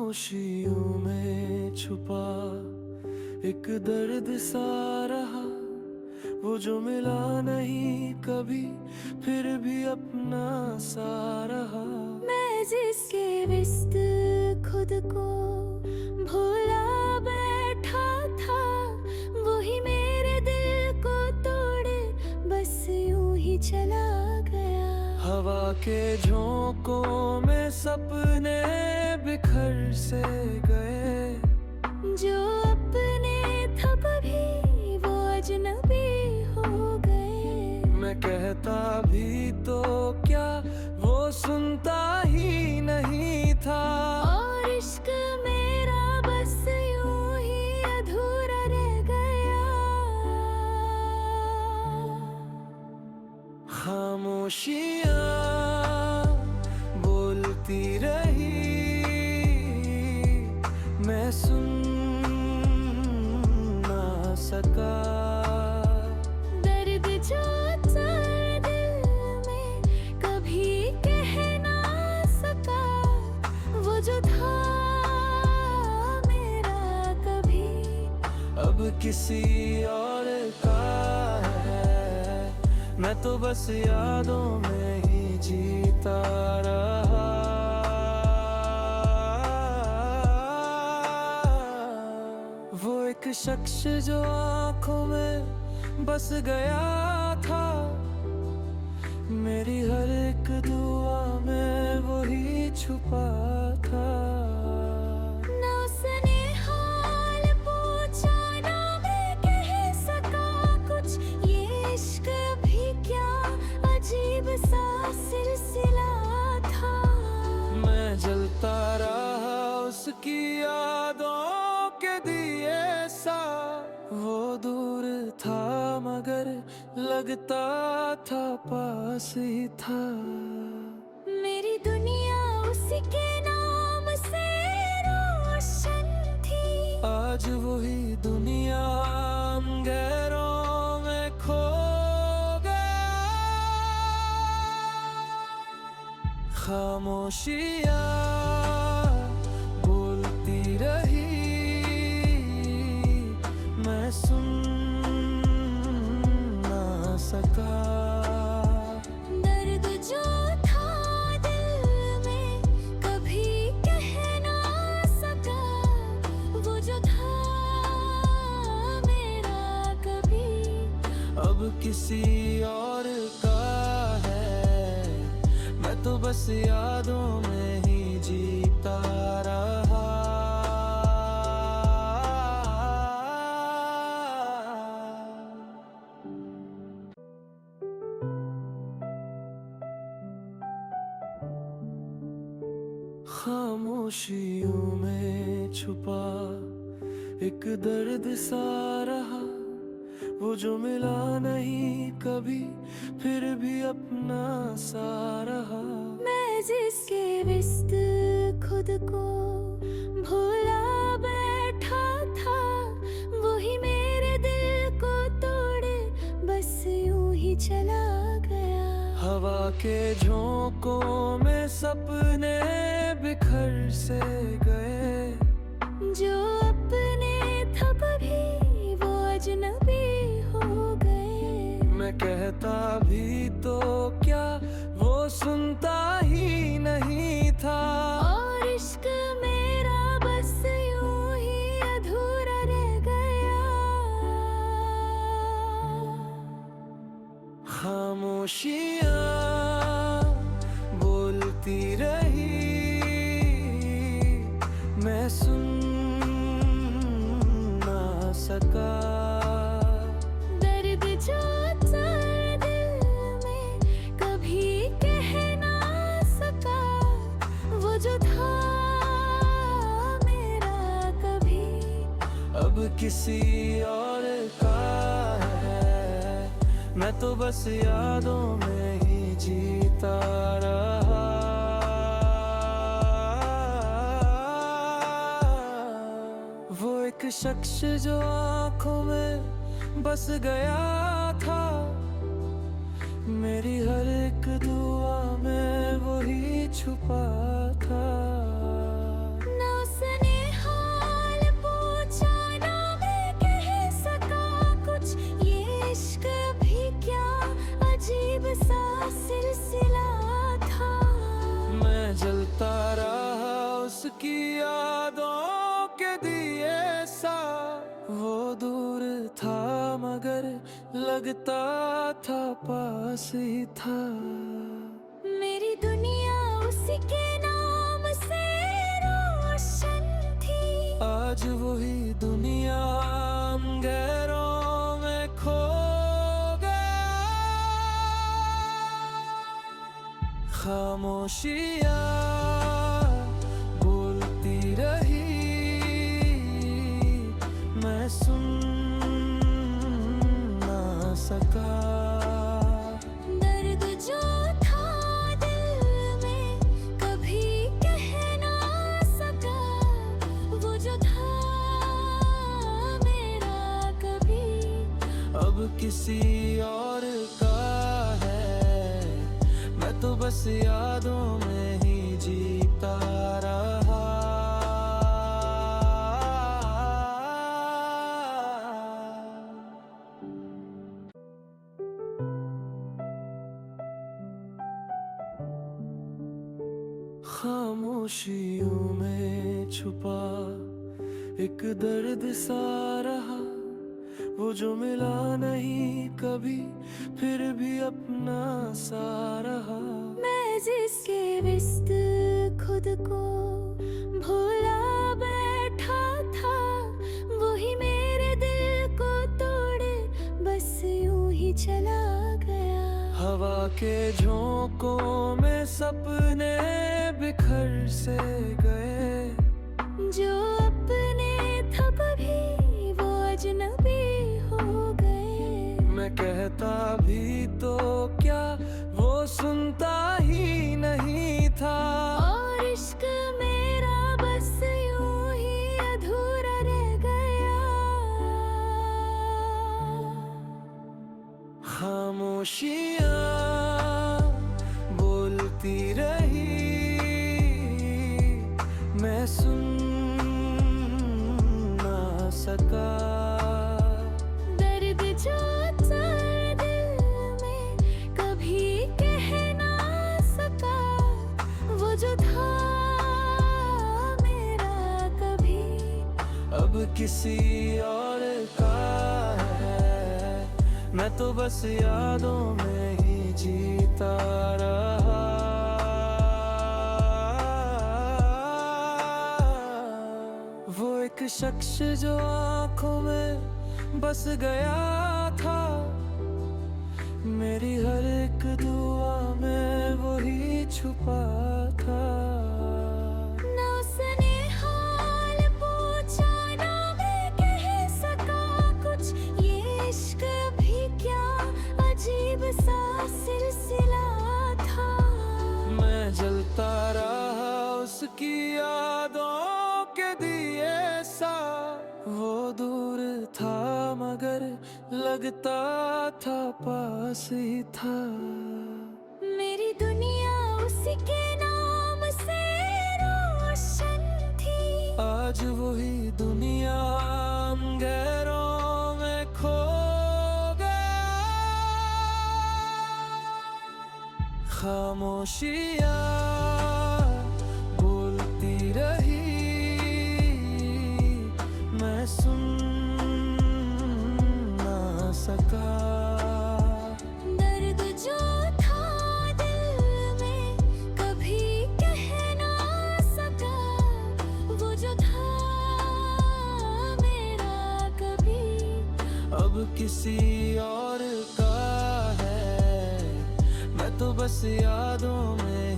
खामोशियों में छुपा एक दर्द सा रहा, वो जो मिला नहीं कभी फिर भी अपना सा रहा। मैं जिसके विस्त खुद को भूला बैठा था, वही मेरे दिल को तोड़े बस यूं ही चला गया। हवा के झोंकों में सपने बिखर से गए, जो अपने था कभी वो अजनबी हो गए। मैं कहता भी तो क्या वो सुनता ही नहीं था। और इश्क मेरा बस यूं ही अधूरा रह गया। खामोशियाँ बोलती रही, मैं सुन ना सका। दर्द जो था दिल में कभी कह ना सका, वो जो था मेरा कभी अब किसी और का है, मैं तो बस यादों में ही जीता रहा। वो एक शख्स जो आंखों में बस गया था, मेरी हर एक दुआ में वही छुपा था। न उसने हाल पूछा ना मैं कह सका कुछ, ये इश्क भी क्या अजीब सा सिलसिला था। मैं जलता रहा उसकी यादों के दिए सा, वो दूर था मगर लगता था पास ही था। मेरी दुनिया उसी के नाम से रोशन थी, आज वही दुनिया अंधेरों में खो गया। खामोशियाँ बोलती रही, मैं सुन ना सका। दर्द जो था दिल में कभी कह ना सका, वो जो था मेरा कभी अब किसी और का है, मैं तो बस यादों में ही जीता रहा। खामोशियों में छुपा एक दर्द सा रहा, वो जो मिला नहीं कभी फिर भी अपना सा रहा। मैं जिसके विस्त खुद को भूला बैठा था, वही मेरे दिल को तोड़े बस यूं ही चला गया। हवा के झोंकों में सपने बिखर से गए, जो अपने था कभी वो अजनबी हो गए। मैं कहता भी तो क्या वो सुनता ही नहीं था। और इश्क मेरा बस यूं ही अधूरा रह गया। खामोशियाँ बोलती रही, मैं सुन ना सका। दर्द जो था दिल में कभी कह ना सका, वो जो था मेरा कभी अब किसी और का है, मैं तो बस यादों में ही जीता रहा। वो एक शख्स जो आंखों में बस गया था, मेरी हर एक दुआ में वही छुपा था। न उस लगता था पास ही था। मेरी दुनिया उसी के नाम से रोशन थी। आज वही दुनिया गहरों में खो गया। खामोशियाँ बोलती रही, मैं सुन ना सका। दर्द जो था दिल में कभी कह ना सका, वो जो था मेरा कभी अब किसी और का है, मैं तो बस यादों में ही जीता रहा। खामोशियों में छुपा एक दर्द सा रहा, वो जो मिला नहीं कभी फिर भी अपना सा रहा। मैं जिसके विस्त खुद को भूला बैठा था, वही मेरे दिल को तोड़े बस यूं ही चला गया। हवा के झोंकों में सपने बिखर से गए, जो अपने था कभी वो अजनबी हो गए। मैं कहता भी तो क्या वो सुनता ही नहीं था। और इश्क मेरा बस यूं ही अधूरा रह गया। खामोशियाँ बोलती रही, मैं सुन ना सका। दर्द जो था दिल में कभी कह ना सका, वो जो था मेरा कभी अब किसी और का है, मैं तो बस यादों में ही जीता रहा। वो एक शख्स जो आंखों में बस गया था, मेरी हर एक दुआ में वही छुपा था। न उसने हाल पूछा ना मैं कह सका कुछ, ये इश्क भी क्या अजीब सा सिलसिला था। मैं जलता रहा उसकी यादों के दिए सा, वो दूर था मगर लगता था पास ही था। मेरी दुनिया उसी के नाम से रोशन थी। आज वही दुनिया गहरों में खो गया। खामोशियाँ बोलती रही, मैं सुन ना सका। दर्द जो था दिल में कभी कह ना सका, वो जो था मेरा कभी अब किसी और का है, मैं तो बस यादों में